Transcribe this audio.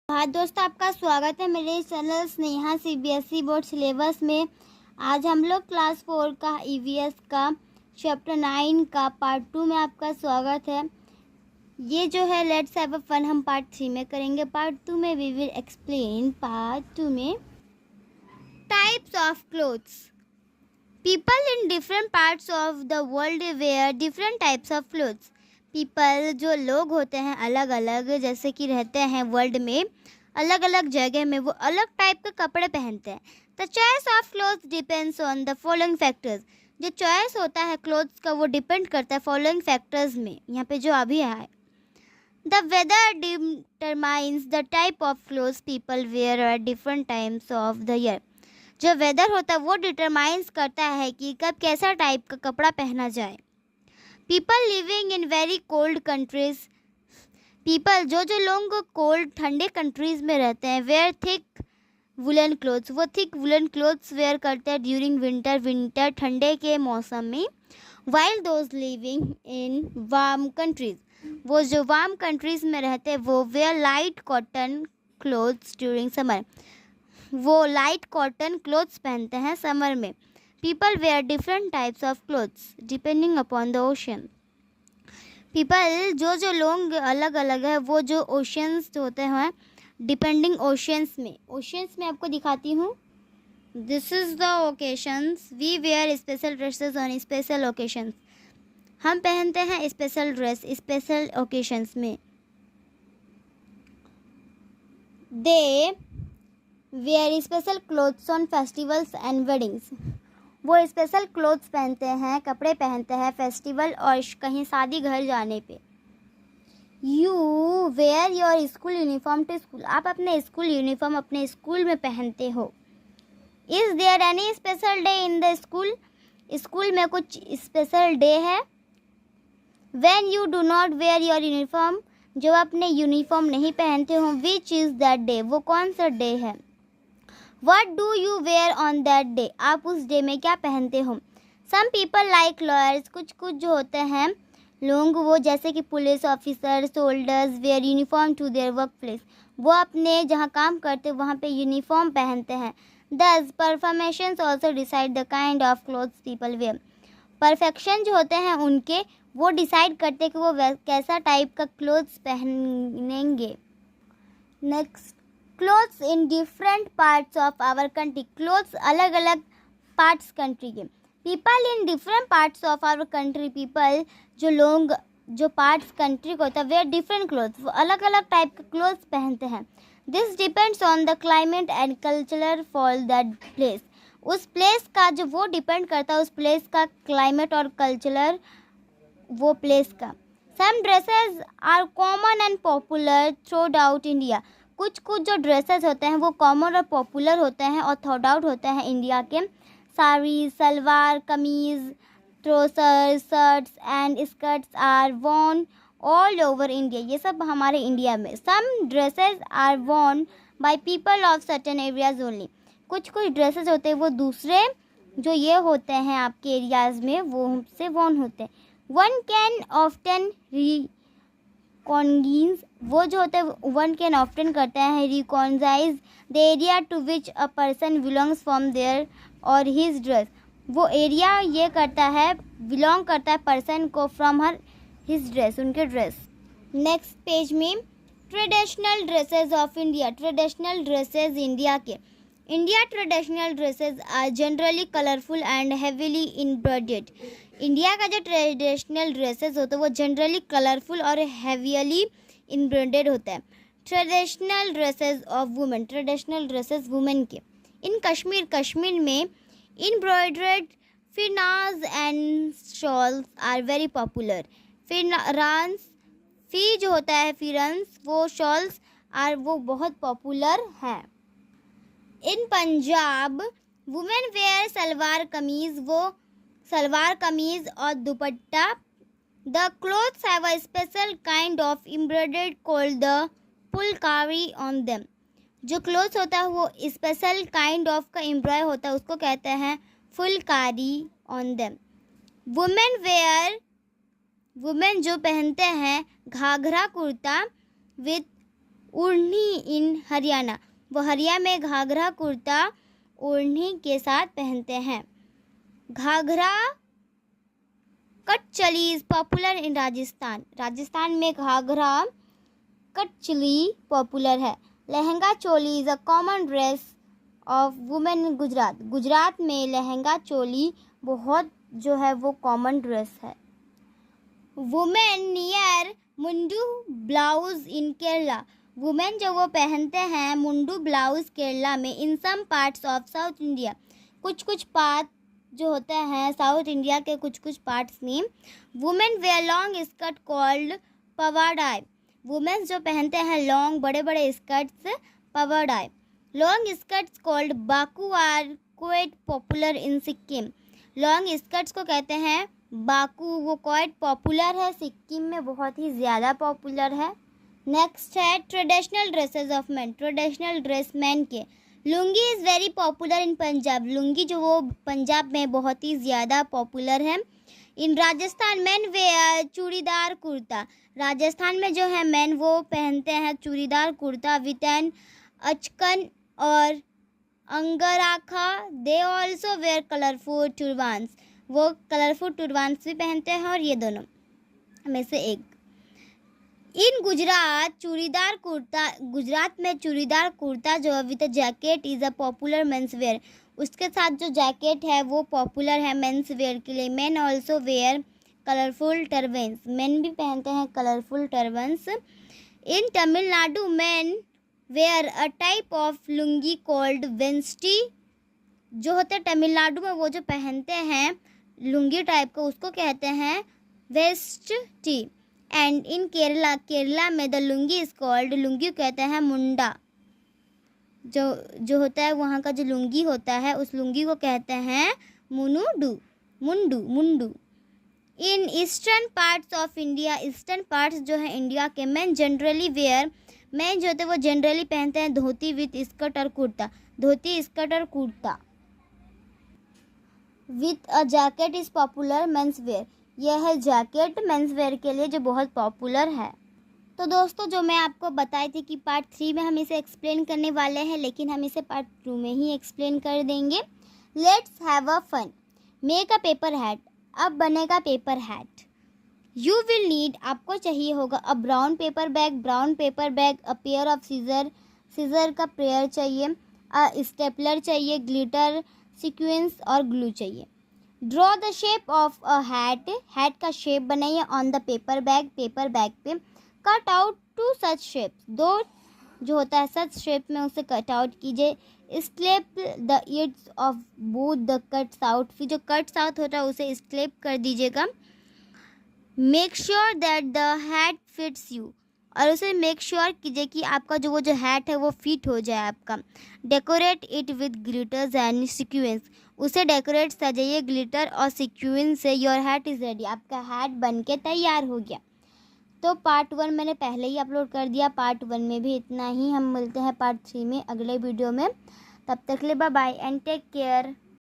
हाँ दोस्तों, आपका स्वागत है मेरे channel Sneha CBSE board syllabus में। आज हम लोग क्लास 4 का ईवीएस का चैप्टर 9 का पार्ट 2 में आपका स्वागत है। ये जो है लेट्स हैव अ फन हम पार्ट 3 में करेंगे। पार्ट 2 में वी विल एक्सप्लेन पार्ट 2 में types of clothes. People in different parts of the world wear different types of clothes. People जो लोग होते हैं अलग अलग जैसे कि रहते हैं वर्ल्ड में, अलग अलग जगह में वो अलग टाइप के कपड़े पहनते हैं। The choice of clothes depends on the following factors. जो चॉइस होता है क्लोथ्स का वो डिपेंड करता है फॉलोइंग फैक्टर्स में। यहाँ पे जो अभी है, the weather determines the type of clothes people wear at different times of the year. जो वेदर होता है वो डिटरमाइंस करता है कि कब कैसा टाइप का कपड़ा पहना जाए। People living in very cold countries. People जो लोग कोल्ड ठंडे कंट्रीज में रहते हैं, वेयर थिक वुलन क्लोथ्स, वो थिक वुलन क्लोथ्स वेयर करते हैं ड्यूरिंग विंटर ठंडे के मौसम में। While those living in warm countries, वो जो वार्म कंट्रीज में रहते हैं वो wear light cotton clothes during summer, वो लाइट कॉटन क्लोथ्स पहनते हैं समर में। People wear different types of clothes depending upon the ocean. People जो लोग अलग अलग है वो जो ओशंस होते हैं डिपेंडिंग ओशंस में आपको दिखाती हूँ। This is the occasions. We wear special dresses on special occasions. हम पहनते हैं स्पेशल ड्रेस स्पेशल ओकेशंस में। They wear special clothes on festivals and weddings. वो स्पेशल क्लोथ्स पहनते हैं, कपड़े पहनते हैं फेस्टिवल और कहीं शादी घर जाने पे। You wear your school uniform to school. आप अपने स्कूल यूनिफॉर्म अपने स्कूल में पहनते हो। Is there any special day in the school. School में कुछ स्पेशल डे है। When you do not wear your uniform, जब अपने यूनिफॉर्म नहीं पहनते हो, विच इज़ दैट डे, वो कौन सा डे है। What do you wear on that day? आप उस डे में क्या पहनते हो। Some people like lawyers, कुछ जो होते हैं लोग वो जैसे कि police officer soldiers wear uniform to their work place, वो अपने जहाँ काम करते वहाँ पे यूनिफॉर्म पहनते हैं। Thus performations also decide the kind of clothes people wear. Perfection जो होते हैं उनके वो डिसाइड करते हैं कि वो कैसा टाइप का क्लोथ्स पहनेंगे। Next, clothes in different parts of our country. Clothes अलग अलग पार्ट्स कंट्री के। People in different parts of our country, people जो लोग जो पार्ट्स कंट्री को होता है वेयर डिफरेंट क्लोथ्स, वो अलग अलग टाइप के क्लोथ्स पहनते हैं। This depends on the climate and culture for that place. उस प्लेस का जो वो डिपेंड करता है उस प्लेस का क्लाइमेट और कल्चर वो प्लेस का। Some dresses are common and popular throughout India. कुछ जो ड्रेसेस होते हैं वो कॉमन और पॉपुलर होते हैं और थ्रू आउट होते हैं इंडिया के। Sari salwar kameez trousers shirts and skirts are worn all over India, ये सब हमारे इंडिया में। Some dresses are worn by people of certain areas only. कुछ ड्रेसेस होते हैं वो दूसरे जो ये होते हैं आपके एरियाज़ में वो से वॉर्न होते हैं। वन कैन ऑफ्टन रिकॉग्नाइज, वो जो होता है वन कैन ऑफ्टन करता है recognise the area to which a person belongs from there और हिज ड्रेस। वो एरिया ये करता है बिलोंग करता है पर्सन को फ्रॉम हर हिज ड्रेस, उनके ड्रेस। नेक्स्ट पेज में traditional dresses of India. Traditional dresses India के। India traditional dresses are generally colourful and heavily embroidered. India का जो ट्रेडिशनल ड्रेसेस होता है वो जनरली कलरफुल और हेवीली एम्ब्रॉयडर्ड होता है। Traditional dresses of women. Traditional dresses women के। इन कश्मीर में एम्ब्रॉयडर्ड फिनाज and shawls are very popular. फी जो होता है फिरन्स वो शॉल्स आर वो बहुत पॉपुलर हैं। इन पंजाब वुमेन वेयर सलवार कमीज़, वो सलवार कमीज़ और दुपट्टा। The clothes have a special kind of embroidered called the Phulkari on them. जो क्लोथ्स होता है वो स्पेशल काइंड ऑफ का एम्ब्रॉय होता है उसको कहते हैं फुलकारी ऑन देम। वुमेन जो पहनते हैं घाघरा कुर्ता विथ ओढ़नी इन हरियाणा, वो हरियाणा में घाघरा कुर्ता ओढ़नी के साथ पहनते हैं। Ghagra kanchli is popular in Rajasthan, Rajasthan में घाघरा कटचली पॉपुलर है। Lehenga choli is a common dress of women in Gujarat, Gujarat में लहंगा चोली बहुत जो है वो कॉमन ड्रेस है। Women wear mundu blouse in Kerala, women जो वो पहनते हैं मुंडू ब्लाउज केरला में। In some parts of South India, कुछ पार्ट जो होते हैं साउथ इंडिया के कुछ पार्ट्स में। Women where long skirt called pavadai, women जो पहनते हैं लॉन्ग बड़े बड़े skirts pavadai. Long skirts called baku are quite popular in Sikkim, long skirts को कहते हैं बाकू, वो क्वाइट पॉपुलर है सिक्किम में, बहुत ही ज़्यादा पॉपुलर है। नेक्स्ट है traditional dresses of man, traditional dress man के। Lungi is very popular in Punjab, lungi जो वो पंजाब में बहुत ही ज़्यादा पॉपुलर है। In Rajasthan man wear churidar kurta, Rajasthan में जो है मैन वो पहनते हैं चूड़ीदार कुर्ता विद एन अचकन और angrakha. They also wear colourful turbans, वो कलरफुल टुरबान्स भी पहनते हैं और ये दोनों में से एक। इन गुजरात चूड़ीदार कुर्ता, गुजरात में चूड़ीदार कुर्ता जो with jacket is a popular men's wear, उसके साथ जो जैकेट है वो पॉपुलर है मेंस वेयर के लिए। Men also wear colourful turbans, men भी पहनते हैं colourful turbans. In Tamil Nadu men wear a type of lungi called veshti, जो होता है तमिलनाडु में वो जो पहनते हैं लुंगी टाइप का उसको कहते हैं veshti. And in Kerala, Kerala में the lungi is called, lungi कहते हैं मुंडा, जो होता है वहाँ का जो लुंगी होता है उस लुंगी को कहते हैं mundu, mundu. In eastern parts of India, eastern parts जो है इंडिया के, मैन जनरली वेयर, मैन जो होते हैं वो जनरली पहनते हैं धोती विथ स्कर्ट और कुर्ता, धोती स्कर्ट और kurta. With a jacket is popular men's wear, यह है जैकेट मेंस वेयर के लिए जो बहुत पॉपुलर है। तो दोस्तों जो मैं आपको बताई थी कि पार्ट 3 में हम इसे एक्सप्लेन करने वाले हैं, लेकिन हम इसे पार्ट 2 में ही एक्सप्लेन कर देंगे। Let's have a fun, make a paper hat, अब बनेगा paper hat. You will need, आपको चाहिए होगा a brown paper bag, a pair of scissor का पेयर चाहिए, अ स्टेपलर चाहिए, ग्लिटर, सीक्वेंस और ग्लू चाहिए। Draw the shape of a hat, hat का शेप बनाइए ऑन द पेपर बैग पे। Cut out to such shape, दो जो होता है सच शेप में उसे कट आउट कीजिए। Slap the ends of both the cuts out, फिर जो कट्स आउट होता है उसे स्लेप कर दीजिएगा। Make sure that the hat fits you, और उसे मेक श्योर कीजिए कि आपका जो वो जो हैट है वो फिट हो जाए आपका। Decorate it with glitters and sequence, उसे डेकोरेट सजाइए ग्लिटर और सीक्वेंस से। योर हैट इज़ रेडी, आपका हैट बन के तैयार हो गया। तो पार्ट 1 मैंने पहले ही अपलोड कर दिया, पार्ट 1 में भी इतना ही। हम मिलते हैं पार्ट 3 में अगले वीडियो में, तब तक के लिए bye bye and take care.